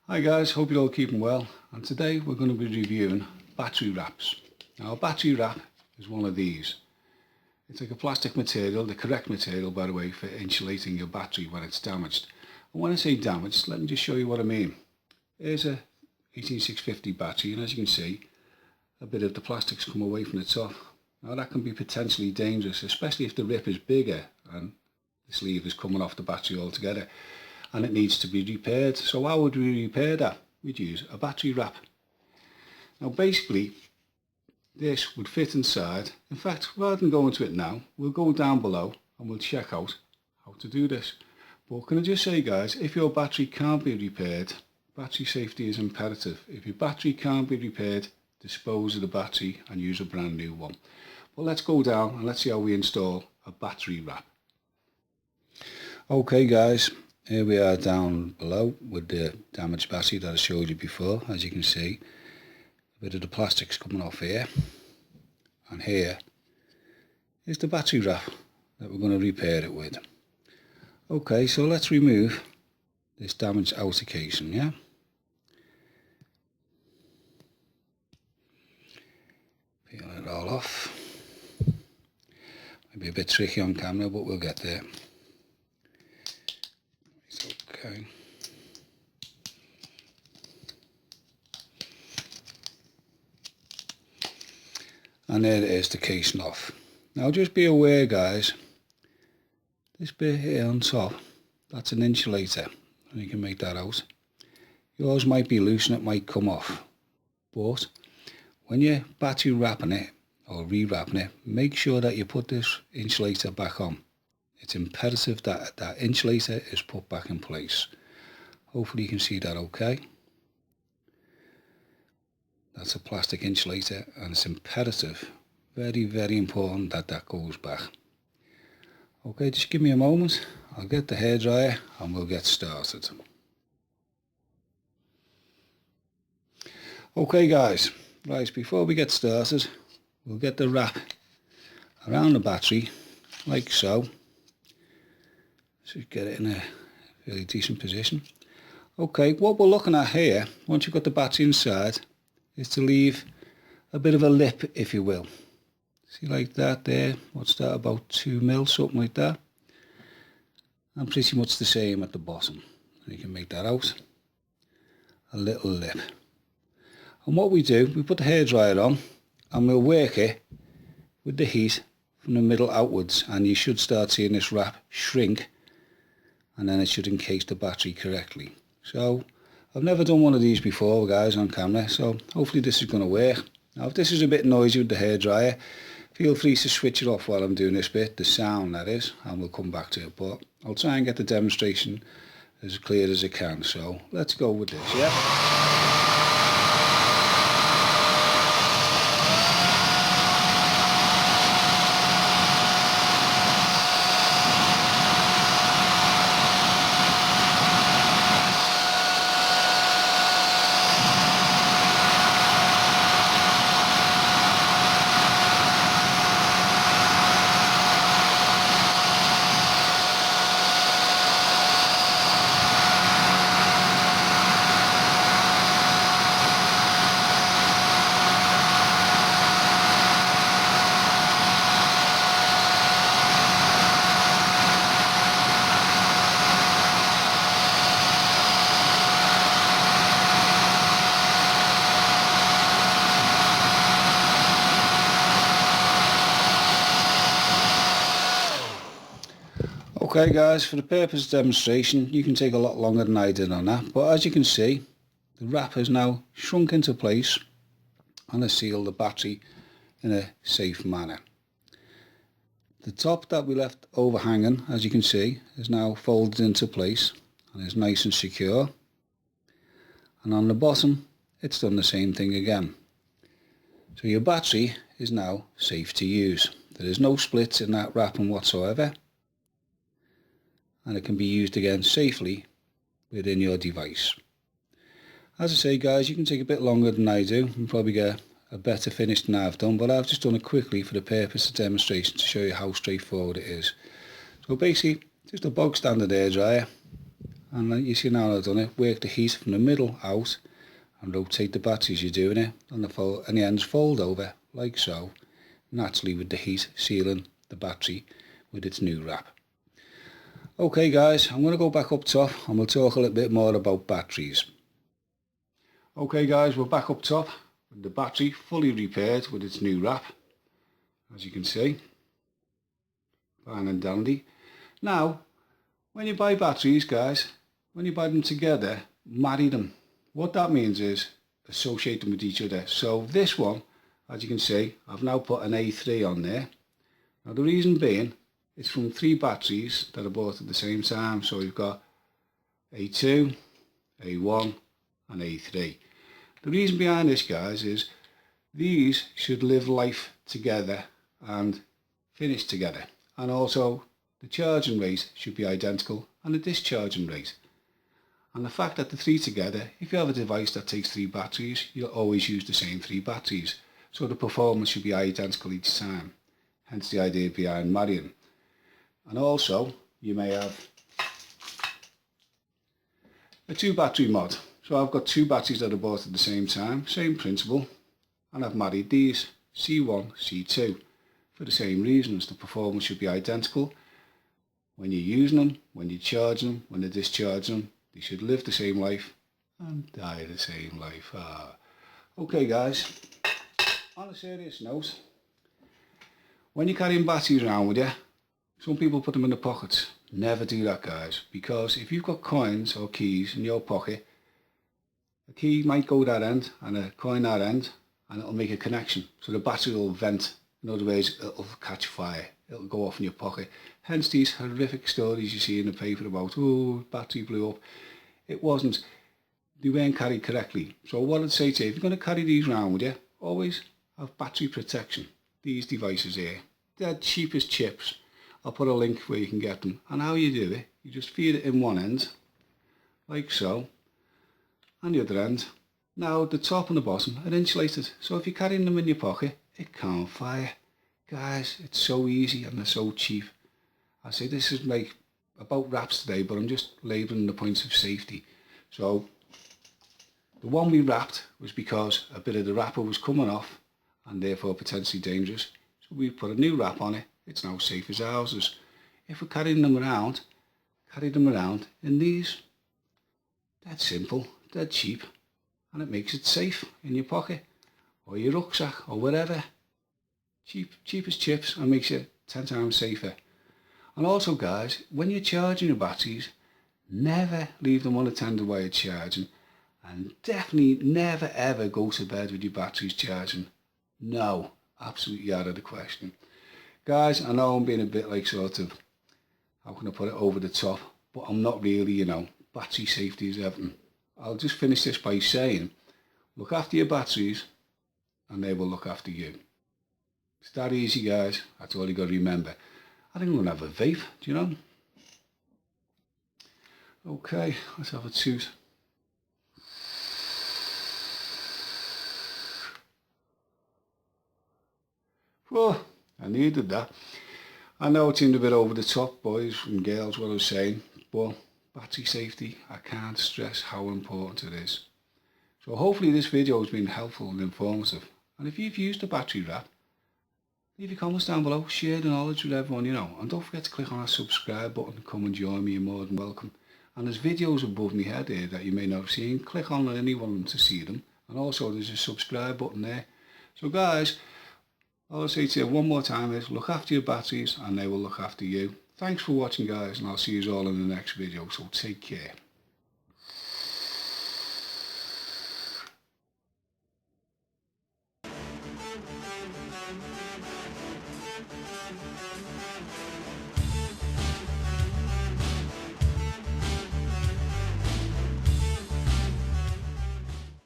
Hi guys, hope you're all keeping well, and today we're going to be reviewing battery wraps. Now a battery wrap is one of these. It's like a plastic material, the correct material by the way, for insulating your battery when it's damaged. And when I say damaged, let me just show you what I mean. Here's a 18650 battery, and as you can see, a bit of the plastic's come away from the top. Now that can be potentially dangerous, especially if the rip is bigger and the sleeve is coming off the battery altogether, and it needs to be repaired. So how would we repair that? We'd use a battery wrap. Now basically this would fit inside. In fact, rather than go into it now, we'll go down below and we'll check out how to do this. But can I just say guys, if your battery can't be repaired, battery safety is imperative. If your battery can't be repaired, dispose of the battery and use a brand new one. But let's go down and let's see how we install a battery wrap. Okay guys, here we are down below with the damaged battery that I showed you before. As you can see, a bit of the plastic's coming off here, and here is the battery wrap that we're going to repair it with. Okay, so let's remove this damaged outer casing, yeah? Peel it all off. Might be a bit tricky on camera, but we'll get there. Okay. And there it is, the casing off. Now just be aware guys, this bit here on top, that's an insulator, and you can make that out. Yours might be loose and it might come off, but when you're battery wrapping it or re-wrapping it, make sure that you put this insulator back on. It's imperative that that insulator is put back in place. Hopefully you can see that okay. That's a plastic insulator, and it's imperative, very important that that goes back. Okay, just give me a moment. I'll get the hairdryer and we'll get started. Okay guys, right, before we get started, we'll get the wrap around the battery like so. So get it in a really decent position. Okay, what we're looking at here, once you've got the battery inside, is to leave a bit of a lip, if you will. See, like that there, what's that, about 2 mil, something like that. And pretty much the same at the bottom. You can make that out. A little lip. And what we do, we put the hairdryer on and we'll work it with the heat from the middle outwards, and you should start seeing this wrap shrink, and then it should encase the battery correctly. So I've never done one of these before guys on camera, so hopefully this is going to work. Now if this is a bit noisy with the hairdryer, feel free to switch it off while I'm doing this bit, the sound that is, and we'll come back to it. But I'll try and get the demonstration as clear as I can, so let's go with this, yeah? Okay guys, for the purpose of demonstration, you can take a lot longer than I did on that, but as you can see, the wrap has now shrunk into place and has sealed the battery in a safe manner. The top that we left overhanging, as you can see, is now folded into place and is nice and secure. And on the bottom, it's done the same thing again. So your battery is now safe to use. There is no splits in that wrapping whatsoever, and it can be used again safely within your device. As I say guys, you can take a bit longer than I do and probably get a better finish than I've done, but I've just done it quickly for the purpose of demonstration to show you how straightforward it is. So basically, just a bog standard hairdryer, and you see now I've done it, work the heat from the middle out and rotate the battery as you're doing it, and the ends fold over like so, naturally with the heat sealing the battery with its new wrap. Okay guys, I'm going to go back up top and we'll talk a little bit more about batteries. Okay guys, we're back up top with the battery fully repaired with its new wrap, as you can see, fine and dandy. Now, when you buy batteries guys, when you buy them together, marry them. What that means is associate them with each other. So this one, as you can see, I've now put an A3 on there. Now the reason being, it's from 3 batteries that are bought at the same time. So you've got A2, A1 and A3. The reason behind this guys is these should live life together and finish together. And also the charging rate should be identical and the discharging rate. And the fact that the 3 together, if you have a device that takes 3 batteries, you'll always use the same 3 batteries. So the performance should be identical each time. Hence the idea behind marrying. And also, you may have a 2 battery mod. So I've got 2 batteries that are bought at the same time, same principle. And I've married these, C1, C2, for the same reasons. The performance should be identical. When you're using them, when you're charging them, when you're discharging them, they should live the same life and die the same life. Okay guys, on a serious note, when you're carrying batteries around with you, some people put them in the pockets. Never do that guys, because if you've got coins or keys in your pocket, a key might go that end and a coin that end, and it'll make a connection. So the battery will vent. In other words, it'll catch fire. It'll go off in your pocket. Hence these horrific stories you see in the paper about, oh, battery blew up. It wasn't. They weren't carried correctly. So what I'd say to you, if you're going to carry these around with you, always have battery protection. These devices here, they're cheap as chips. I'll put a link where you can get them. And how you do it, you just feed it in one end, like so, and the other end. Now the top and the bottom are insulated. So if you're carrying them in your pocket, it can't fire. Guys, it's so easy and they're so cheap. I say this is like about wraps today, but I'm just labelling the points of safety. So the one we wrapped was because a bit of the wrapper was coming off and therefore potentially dangerous. So we put a new wrap on it. It's now safe as houses. If we're carrying them around, carry them around in these. That's simple, they're cheap, and it makes it safe in your pocket or your rucksack or whatever. Cheap as chips, and makes it 10 times safer. And also guys, when you're charging your batteries, never leave them unattended while you're charging, and definitely never ever go to bed with your batteries charging. No, absolutely out of the question. Guys, I know I'm being a bit like sort of, how can I put it, over the top, but I'm not really, you know. Battery safety is everything. I'll just finish this by saying, look after your batteries and they will look after you. It's that easy guys, that's all you got to remember. I think I'm going to have a vape, do you know? Okay, let's have a toot. Whoa, I needed that. I know it seemed a bit over the top, boys and girls, what I was saying, but battery safety, I can't stress how important it is. So hopefully this video has been helpful and informative. And if you've used a battery wrap, leave your comments down below, share the knowledge with everyone you know, and don't forget to click on that subscribe button and come and join me, you're more than welcome. And there's videos above my head here that you may not have seen, click on any one to see them, and also there's a subscribe button there. So guys, all I'll say to you one more time is look after your batteries and they will look after you. Thanks for watching guys, and I'll see you all in the next video, so take care.